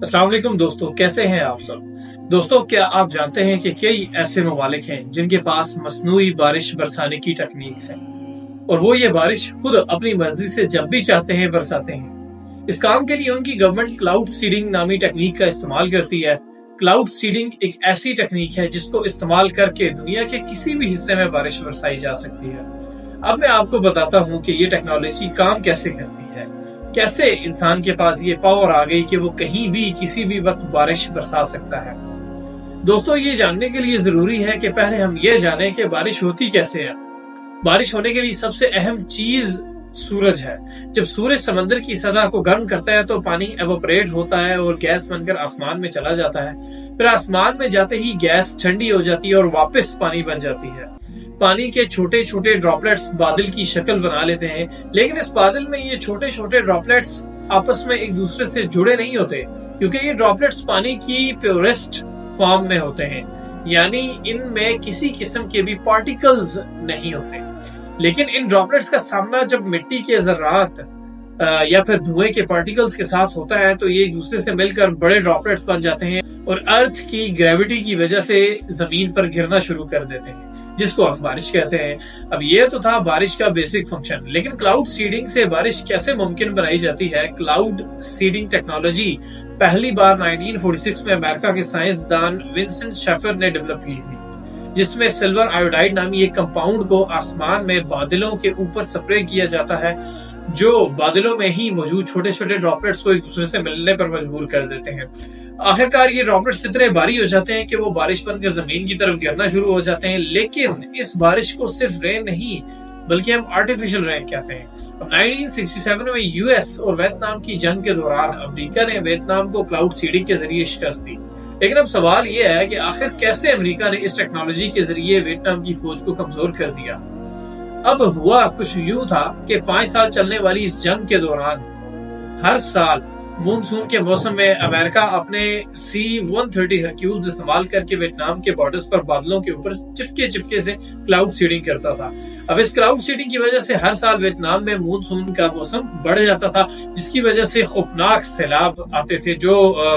अस्सलाम वालेकुम दोस्तों, कैसे हैं आप सब। दोस्तों, क्या आप जानते हैं कि कई ऐसे ममालिक हैं जिनके पास मसनूई बारिश बरसाने की टेक्निक्स हैं और वो ये बारिश खुद अपनी मर्जी से जब भी चाहते हैं बरसाते हैं। इस काम के लिए उनकी गवर्नमेंट क्लाउड सीडिंग नामी टेक्निक का इस्तेमाल करती है। क्लाउड सीडिंग एक ऐसी टेक्निक है जिसको इस्तेमाल करके दुनिया के किसी भी हिस्से में बारिश बरसाई जा सकती है। अब मैं आपको बताता हूँ कि ये टेक्नोलॉजी काम कैसे करती है, कैसे इंसान के पास ये पावर आ गई कि वो कहीं भी किसी भी वक्त बारिश बरसा सकता है। दोस्तों, ये जानने के लिए जरूरी है कि पहले हम ये जानें कि बारिश होती कैसे है। बारिश होने के लिए सबसे अहम चीज सूरज है। जब सूरज समंदर की सतह को गर्म करता है तो पानी एवोपरेट होता है और गैस बनकर आसमान में चला जाता है। फिर आसमान में जाते ही गैस ठंडी हो जाती है और वापस पानी बन जाती है। पानी के छोटे छोटे ड्रॉपलेट्स बादल की शक्ल बना लेते हैं, लेकिन इस बादल में ये छोटे छोटे ड्रॉपलेट्स आपस में एक दूसरे से जुड़े नहीं होते, क्योंकि ये ड्रॉपलेट्स पानी की प्योरेस्ट फॉर्म में होते हैं, यानी इनमें किसी किस्म के भी पार्टिकल्स नहीं होते। लेकिन इन ड्रॉपलेट्स का सामना जब मिट्टी के जर्रात या फिर धुएं के पार्टिकल्स के साथ होता है तो ये एक दूसरे से मिलकर बड़े ड्रॉपलेट्स बन जाते हैं और अर्थ की ग्रेविटी की वजह से जमीन पर गिरना शुरू कर देते हैं, जिसको हम बारिश कहते हैं। अब ये तो था बारिश का बेसिक फंक्शन, लेकिन क्लाउड सीडिंग से बारिश कैसे मुमकिन बनाई जाती है। क्लाउड सीडिंग टेक्नोलॉजी पहली बार 1946 में अमेरिका के साइंसदान विंसेंट शेफर ने डेवलप की थी, जिसमें सिल्वर आयोडाइड नामी एक कंपाउंड को आसमान में बादलों के ऊपर स्प्रे किया जाता है, जो बादलों में ही मौजूद छोटे छोटे ड्रॉपलेट्स को एक दूसरे से मिलने पर मजबूर कर देते हैं। आखिरकार ये ड्रॉपलेट्स इतने भारी हो जाते हैं कि वो बारिश बनकर जमीन की तरफ गिरना शुरू हो जाते हैं। लेकिन इस बारिश को सिर्फ रेन नहीं बल्कि हम आर्टिफिशियल रेन कहते हैं। अब 1967 में यूएस और वियतनाम की जंग के दौरान अमेरिका ने वियतनाम को क्लाउड सीडिंग के जरिए शिकस्त दी। लेकिन अब सवाल ये है कि आखिर कैसे अमेरिका ने इस टेक्नोलॉजी के जरिए वियतनाम की फौज को कमजोर कर दिया। अब हुआ कुछ यूं था कि 5 साल चलने वाली इस जंग के दौरान हर साल मानसून के मौसम में अमेरिका अपने C-130 हरक्यूल्स इस्तेमाल करके वियतनाम के बॉर्डर्स पर बादलों के ऊपर चिपके से क्लाउड सीडिंग करता था। अब इस क्लाउड सीडिंग की वजह से हर साल वियतनाम में मानसून का मौसम बढ़ जाता था, जिसकी वजह से खौफनाक सैलाब आते थे जो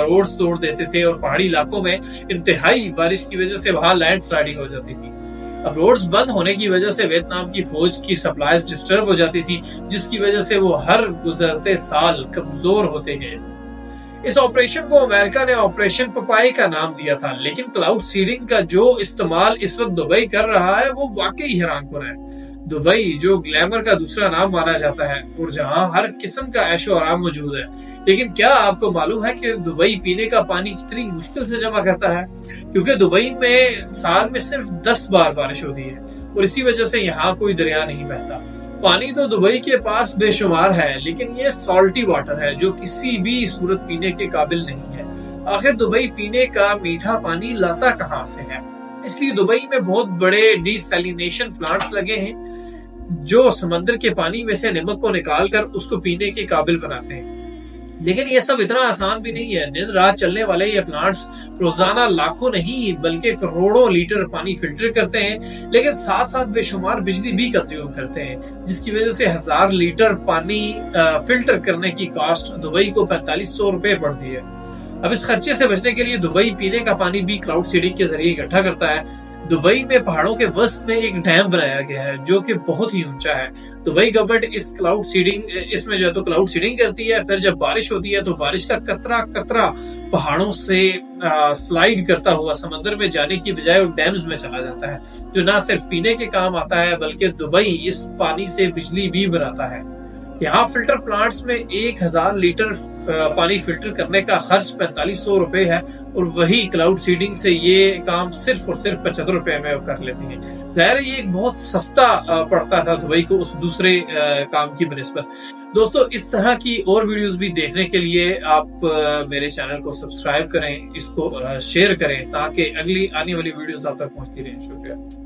रोड्स तोड़ देते थे और पहाड़ी इलाकों में इंतहाई बारिश की वजह से वहां लैंड स्लाइडिंग हो जाती थी। अब रोड्स बंद होने की वजह से वियतनाम की फौज की सप्लाईज डिस्टर्ब हो जाती थी, जिसकी वजह से वो हर गुजरते साल कमजोर होते गए। इस ऑपरेशन को अमेरिका ने ऑपरेशन पपाई का नाम दिया था, लेकिन क्लाउड सीडिंग का जो इस्तेमाल इस वक्त दुबई कर रहा है वो वाकई हैरानकुन है। दुबई जो ग्लैमर का दूसरा नाम माना जाता है और जहां हर किस्म का ऐशो आराम मौजूद है, लेकिन क्या आपको मालूम है कि दुबई पीने का पानी कितनी मुश्किल से जमा करता है? क्योंकि दुबई में साल में सिर्फ 10 बार बारिश होती है और इसी वजह से यहाँ कोई दरिया नहीं बहता। पानी तो दुबई के पास बेशुमार है, लेकिन ये सॉल्टी वाटर है जो किसी भी सूरत पीने के काबिल नहीं है। आखिर दुबई पीने का मीठा पानी लाता कहाँ से है? इसलिए दुबई में बहुत बड़े डिसैलिनेशन प्लांट्स लगे हैं जो समंदर के पानी में से नमक को निकाल कर उसको पीने के काबिल बनाते हैं। लेकिन ये सब इतना आसान भी नहीं है। दिन रात चलने वाले ये प्लांट्स रोजाना लाखों नहीं बल्कि करोड़ों लीटर पानी फिल्टर करते हैं, लेकिन साथ साथ बेशुमार बिजली भी कंज्यूम करते हैं, जिसकी वजह से 1000 लीटर पानी फिल्टर करने की कॉस्ट दुबई को 4500 रुपए पड़ती है। अब इस खर्चे से बचने के लिए दुबई पीने का पानी भी क्लाउड सीडिंग के जरिए इकट्ठा करता है। दुबई में पहाड़ों के वसत में एक डैम बनाया गया है जो कि बहुत ही ऊंचा है। दुबई गवर्नमेंट इसमें जो है तो क्लाउड सीडिंग करती है। फिर जब बारिश होती है तो बारिश का कतरा कतरा पहाड़ों से स्लाइड करता हुआ समंदर में जाने की बजाय डैम्स में चला जाता है, जो ना सिर्फ पीने के काम आता है बल्कि दुबई इस पानी से बिजली भी बनाता है। यहाँ फिल्टर प्लांट्स में 1000 लीटर पानी फिल्टर करने का खर्च 4500 रुपए है और वही क्लाउड सीडिंग से ये काम सिर्फ और सिर्फ 75 रुपए में कर लेते हैं। ज़ाहिर ये एक बहुत सस्ता पड़ता था दुबई को उस दूसरे काम की बनिस्बत। दोस्तों, इस तरह की और वीडियोस भी देखने के लिए आप मेरे चैनल को सब्सक्राइब करें, इसको शेयर करें ताकि अगली आने वाली वीडियोस आप तक पहुंचती रहें। शुक्रिया।